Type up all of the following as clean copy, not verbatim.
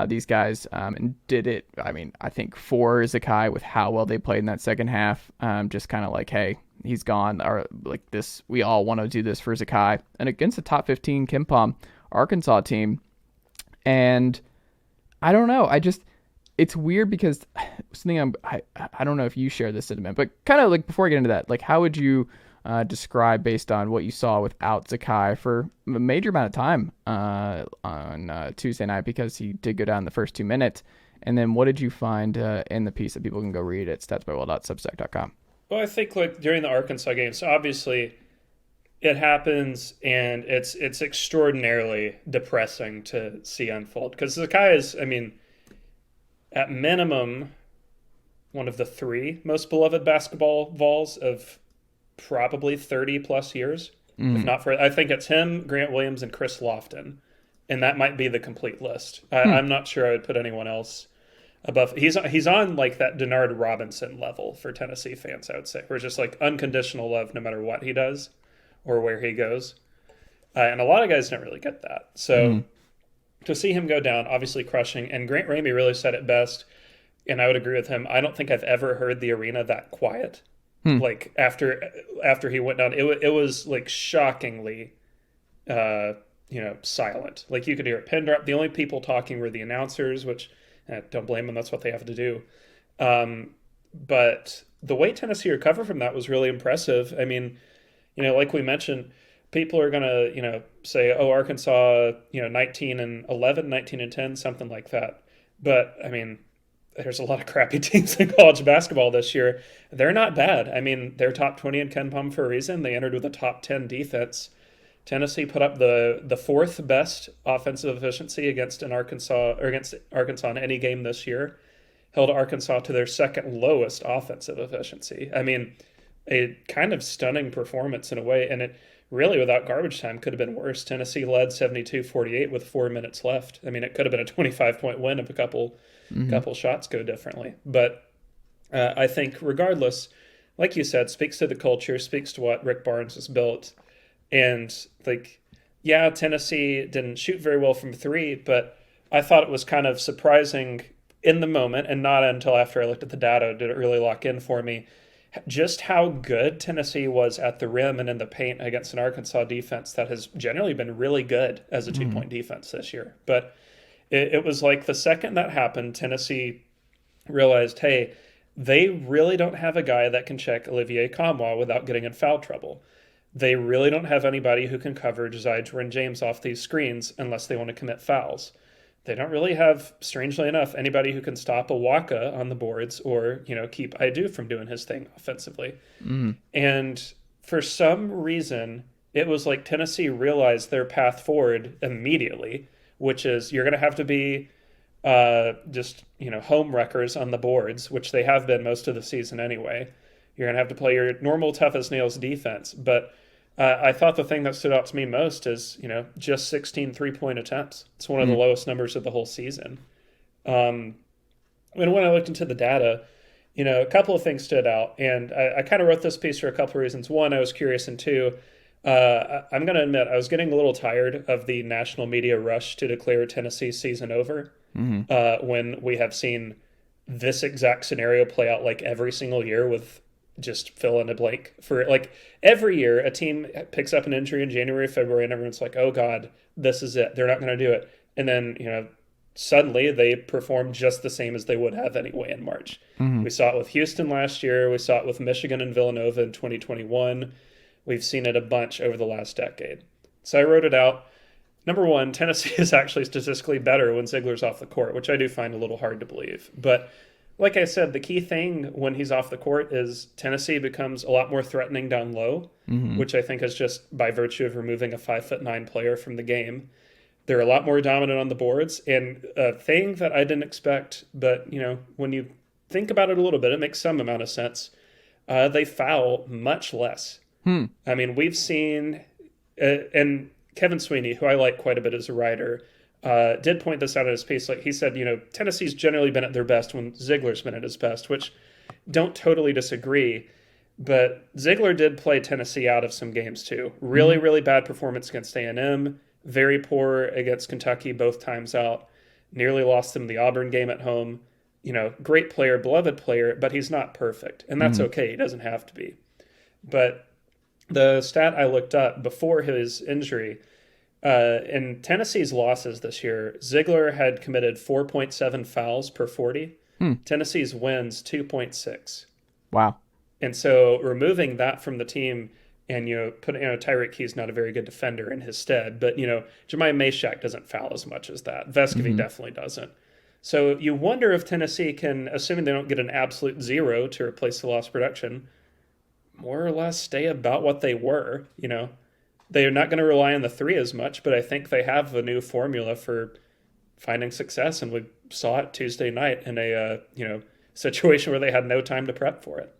these guys and did it. I mean, I think for Zakai with how well they played in that second half, just kind of like, hey, he's gone, or like this, we all want to do this for Zakai. And against the top 15 Kimpom Arkansas team. And I don't know. It's weird because something I don't know if you share this sentiment, but kind of like before I get into that, like how would you describe based on what you saw without Zakai for a major amount of time on Tuesday night, because he did go down the first 2 minutes. And then what did you find in the piece that people can go read at statsbywill.substack.com? Well, I think like during the Arkansas game, so obviously it happens and it's extraordinarily depressing to see unfold because Zakai is, I mean, at minimum, one of the three most beloved basketball Vols of probably 30 plus years. If not for, I think it's him, Grant Williams, and Chris Lofton. And that might be the complete list. I'm not sure I would put anyone else above. He's on like that Denard Robinson level for Tennessee fans, I would say. Where it's just like unconditional love no matter what he does or where he goes. And a lot of guys don't really get that. So to see him go down, obviously crushing. And Grant Ramey really said it best, and I would agree with him. I don't think I've ever heard the arena that quiet. Like after he went down, it was like shockingly, silent. Like you could hear a pin drop. The only people talking were the announcers, which don't blame them. That's what they have to do. But the way Tennessee recovered from that was really impressive. I mean, like we mentioned, people are going to, say, oh, Arkansas, 19-11, 19-10, something like that. But, I mean, there's a lot of crappy teams in college basketball this year. They're not bad. I mean, they're top 20 in KenPom for a reason. They entered with a top 10 defense. Tennessee put up the fourth best offensive efficiency against Arkansas in any game this year. Held Arkansas to their second lowest offensive efficiency. I mean, a kind of stunning performance in a way, and it really, without garbage time, could have been worse. Tennessee led 72-48 with 4 minutes left. I mean, it could have been a 25-point win if a couple shots go differently. But I think regardless, like you said, speaks to the culture, speaks to what Rick Barnes has built. And like, yeah, Tennessee didn't shoot very well from three, but I thought it was kind of surprising in the moment, and not until after I looked at the data did it really lock in for me, just how good Tennessee was at the rim and in the paint against an Arkansas defense that has generally been really good as a 2-point defense this year. But it was like the second that happened, Tennessee realized, hey, they really don't have a guy that can check Olivier Kamwa without getting in foul trouble. They really don't have anybody who can cover Josiah Jordan James off these screens unless they want to commit fouls. They don't really have, strangely enough, anybody who can stop a Waka on the boards or, keep Aidu from doing his thing offensively. And for some reason, it was like Tennessee realized their path forward immediately, which is you're going to have to be home wreckers on the boards, which they have been most of the season anyway. You're going to have to play your normal tough as nails defense. But I thought the thing that stood out to me most is, just 16 3-point attempts. It's one of the lowest numbers of the whole season. And when I looked into the data, a couple of things stood out. And I kind of wrote this piece for a couple of reasons. One, I was curious. And two, I'm going to admit I was getting a little tired of the national media rush to declare Tennessee's season over when we have seen this exact scenario play out like every single year with just fill in a blank for like every year a team picks up an injury in January, February, and everyone's like, oh God, this is it. They're not going to do it. And then, suddenly they perform just the same as they would have anyway in March. We saw it with Houston last year. We saw it with Michigan and Villanova in 2021. We've seen it a bunch over the last decade. So I wrote it out. Number one, Tennessee is actually statistically better when Zeigler's off the court, which I do find a little hard to believe. But like I said, the key thing when he's off the court is Tennessee becomes a lot more threatening down low, which I think is just by virtue of removing a 5'9" player from the game. They're a lot more dominant on the boards. And a thing that I didn't expect, but, when you think about it a little bit, it makes some amount of sense. They foul much less. I mean, we've seen, and Kevin Sweeney, who I like quite a bit as a writer, did point this out in his piece. Like he said, Tennessee's generally been at their best when Zeigler's been at his best, which don't totally disagree. But Zeigler did play Tennessee out of some games too. Really bad performance against A&M. Very poor against Kentucky both times out. nearly lost them the Auburn game at home. Great player, beloved player, but he's not perfect. And that's Hmm. okay. He doesn't have to be. But the stat I looked up before his injury, in Tennessee's losses this year, Ziegler had committed 4.7 fouls per 40. Hmm. Tennessee's wins 2.6. Wow. And so removing that from the team and putting Tyreek Key's not a very good defender in his stead, but Jemai Meshack doesn't foul as much as that. Vescovy Hmm. definitely doesn't. So you wonder if Tennessee can, assuming they don't get an absolute zero to replace the lost production, more or less stay about what they were. They're not going to rely on the three as much, but I think they have a new formula for finding success, and we saw it Tuesday night in a situation where they had no time to prep for it.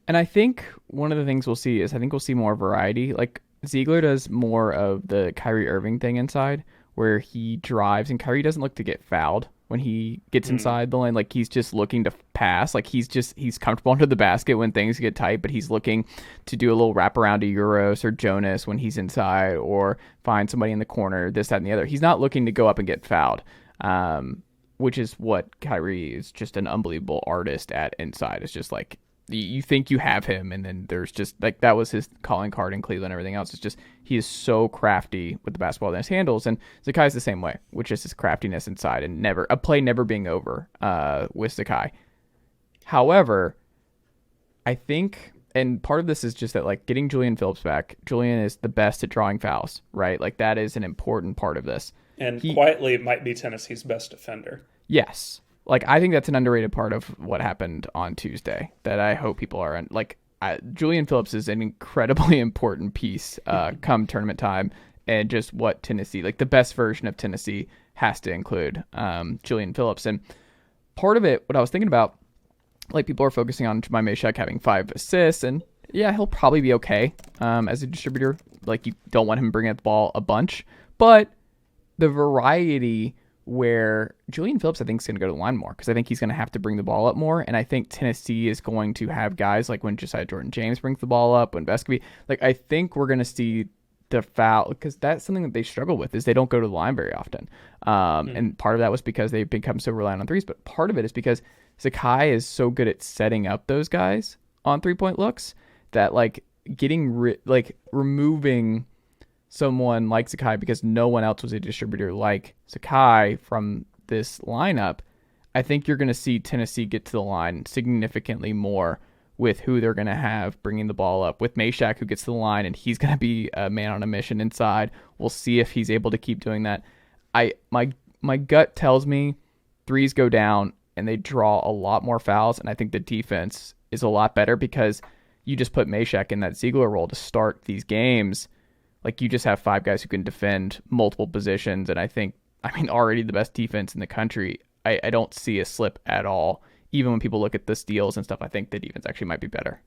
And I think one of the things we'll see is I think we'll see more variety. Like Ziegler does more of the Kyrie Irving thing inside, where he drives and Kyrie doesn't look to get fouled when he gets inside the lane. Like he's just looking to pass. Like he's comfortable under the basket when things get tight, but he's looking to do a little wraparound to Euros or Jonas when he's inside, or find somebody in the corner, this, that, and the other. He's not looking to go up and get fouled. Which is what Kyrie is just an unbelievable artist at inside. It's just like you think you have him, and then there's just like that was his calling card in Cleveland and everything else. It's just he is so crafty with the basketball in his handles, and Zakai's the same way, which is his craftiness inside and never a play never being over with Zakai. However, I think, and part of this is just that like getting Julian Phillips back. Julian is the best at drawing fouls, right? Like that is an important part of this. And quietly, it might be Tennessee's best defender. Yes. Like, I think that's an underrated part of what happened on Tuesday that I hope people are like. Julian Phillips is an incredibly important piece come tournament time, and just what Tennessee, like the best version of Tennessee, has to include Julian Phillips. And part of it, what I was thinking about, like people are focusing on Jemai Meshack having 5 assists, and yeah, he'll probably be okay as a distributor. Like you don't want him bringing up the ball a bunch, but the variety where Julian Phillips, I think, is going to go to the line more because I think he's going to have to bring the ball up more. And I think Tennessee is going to have guys like when Josiah Jordan-James brings the ball up, when Vescovy, like I think we're going to see the foul because that's something that they struggle with is they don't go to the line very often. And part of that was because they've become so reliant on threes, but part of it is because Zakai is so good at setting up those guys on 3-point looks that like getting removing someone like Zakai because no one else was a distributor like Zakai from this lineup, I think you're going to see Tennessee get to the line significantly more with who they're going to have bringing the ball up. With Meshack, who gets to the line, and he's going to be a man on a mission inside. We'll see if he's able to keep doing that. My gut tells me threes go down, and they draw a lot more fouls, and I think the defense is a lot better because you just put Meshack in that Ziegler role to start these games. Like you just have 5 guys who can defend multiple positions, and I mean, already the best defense in the country. I don't see a slip at all. Even when people look at the steals and stuff, I think the defense actually might be better.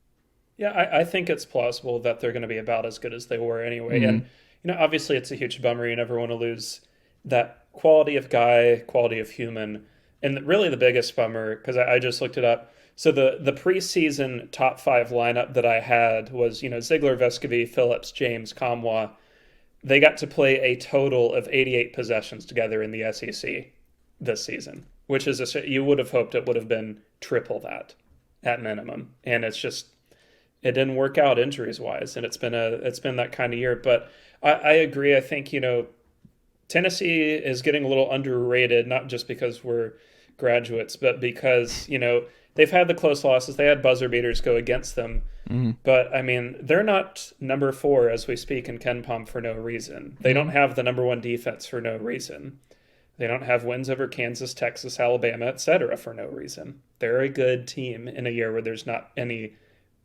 Yeah, I think it's plausible that they're going to be about as good as they were anyway. And obviously, it's a huge bummer. You never want to lose that quality of guy, quality of human, and really the biggest bummer because I just looked it up. So the preseason top 5 lineup that I had was, Ziegler, Vescovy, Phillips, James, Kamwa. They got to play a total of 88 possessions together in the SEC this season, which is you would have hoped it would have been triple that at minimum. And it didn't work out injuries wise, and it's been that kind of year. But I agree. I think Tennessee is getting a little underrated, not just because we're graduates, but because they've had the close losses. They had buzzer beaters go against them. But, I mean, they're not number 4 as we speak in KenPom for no reason. They don't have the number 1 defense for no reason. They don't have wins over Kansas, Texas, Alabama, etc. for no reason. They're a good team in a year where there's not any,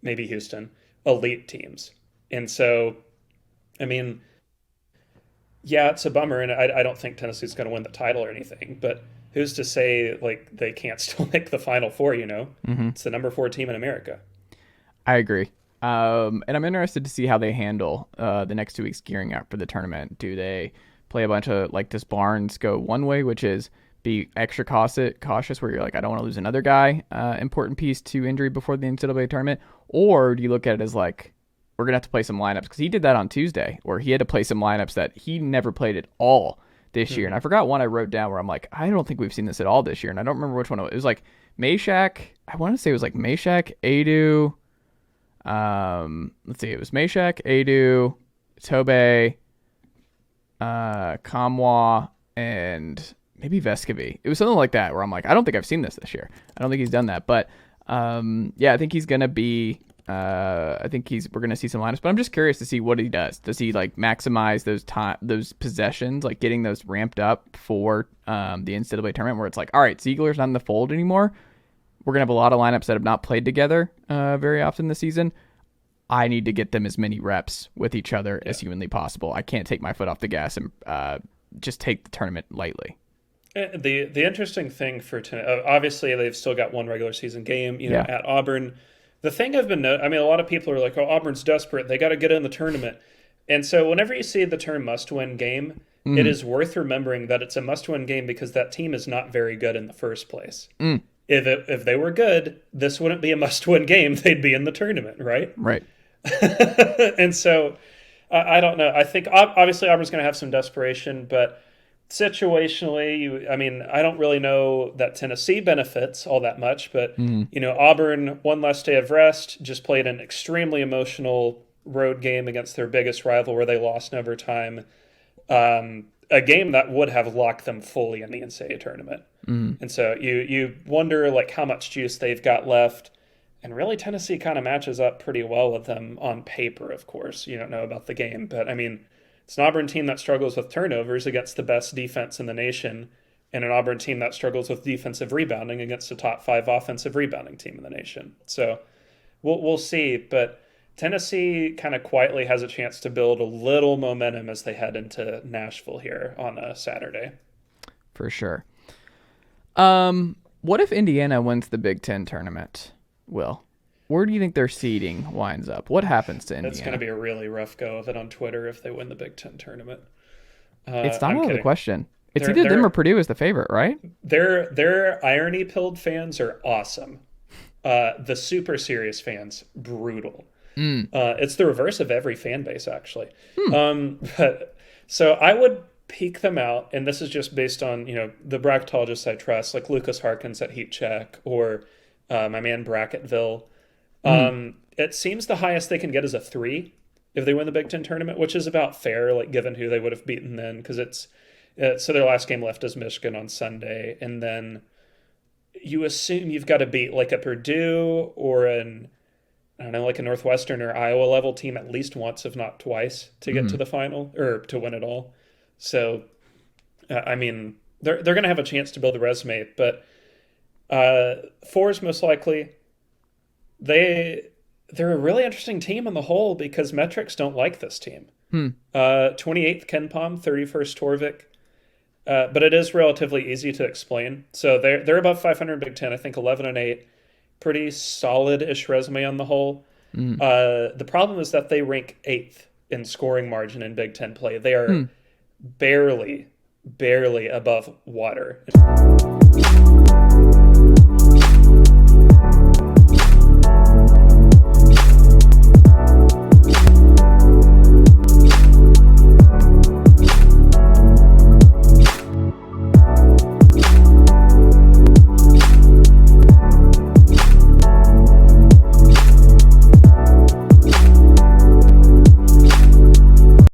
maybe Houston, elite teams. And so, I mean, yeah, it's a bummer, and I don't think Tennessee's going to win the title or anything, but who's to say like they can't still make the Final Four, It's the number 4 team in America. I agree. And I'm interested to see how they handle the next 2 weeks gearing up for the tournament. Do they play a bunch of, like, does Barnes go one way, which is be extra cautious where you're like, I don't want to lose another guy, important piece to injury before the NCAA tournament? Or do you look at it as like, we're going to have to play some lineups? Because he did that on Tuesday where he had to play some lineups that he never played at all this year. And I forgot one I wrote down where I'm like, I don't think we've seen this at all this year. And I don't remember which one it was. It was like Meshack. I want to say it was like Meshack, Adu. Let's see. It was Meshack, Adu, Tobe, Kamwa, and maybe Vescovy. It was something like that where I'm like, I don't think I've seen this year. I don't think he's done that. But yeah, I think he's going to be we're going to see some lineups, but I'm just curious to see what he does. Does he like maximize those possessions, like getting those ramped up for the NCAA tournament where it's like, all right, Zeigler's not in the fold anymore. We're going to have a lot of lineups that have not played together very often this season. I need to get them as many reps with each other as humanly possible. I can't take my foot off the gas and just take the tournament lightly. The interesting thing for obviously they've still got one regular season game, at Auburn. The thing I've been, a lot of people are like, oh, Auburn's desperate. They got to get in the tournament. And so whenever you see the term must-win game, it is worth remembering that it's a must-win game because that team is not very good in the first place. If they were good, this wouldn't be a must-win game. They'd be in the tournament, right? Right. And so I don't know. I think obviously Auburn's going to have some desperation, but situationally, I don't really know that Tennessee benefits all that much, but Auburn, one last day of rest, just played an extremely emotional road game against their biggest rival where they lost in overtime. A game that would have locked them fully in the NCAA tournament. And so you wonder like how much juice they've got left. And really Tennessee kind of matches up pretty well with them on paper, of course. You don't know about the game, but it's an Auburn team that struggles with turnovers against the best defense in the nation, and an Auburn team that struggles with defensive rebounding against a top 5 offensive rebounding team in the nation. So we'll see. But Tennessee kind of quietly has a chance to build a little momentum as they head into Nashville here on a Saturday. For sure. What if Indiana wins the Big Ten tournament, Will? Where do you think their seeding winds up? What happens to Indiana? It's going to be a really rough go of it on Twitter if they win the Big Ten tournament. It's not out of the question. It's either them or Purdue as the favorite, right? Their irony-pilled fans are awesome. The super serious fans, brutal. It's the reverse of every fan base, actually. So I would peek them out, and this is just based on the bracketologists I trust, like Lucas Harkins at Heat Check or my man Bracketville. It seems the highest they can get is a 3 if they win the Big Ten tournament, which is about fair, like given who they would have beaten then, because so their last game left is Michigan on Sunday, and then you assume you've got to beat like a Purdue or like a Northwestern or Iowa level team at least once, if not twice, to get to the final or to win it all. So, they're going to have a chance to build a resume, but 4 is most likely. They're a really interesting team on the whole because metrics don't like this team. 28th Ken Pom, 31st Torvik, but it is relatively easy to explain. So they're above 500 Big Ten, I think 11-8, pretty solid-ish resume on the whole. The problem is that they rank 8th in scoring margin in Big Ten play. They are barely above water.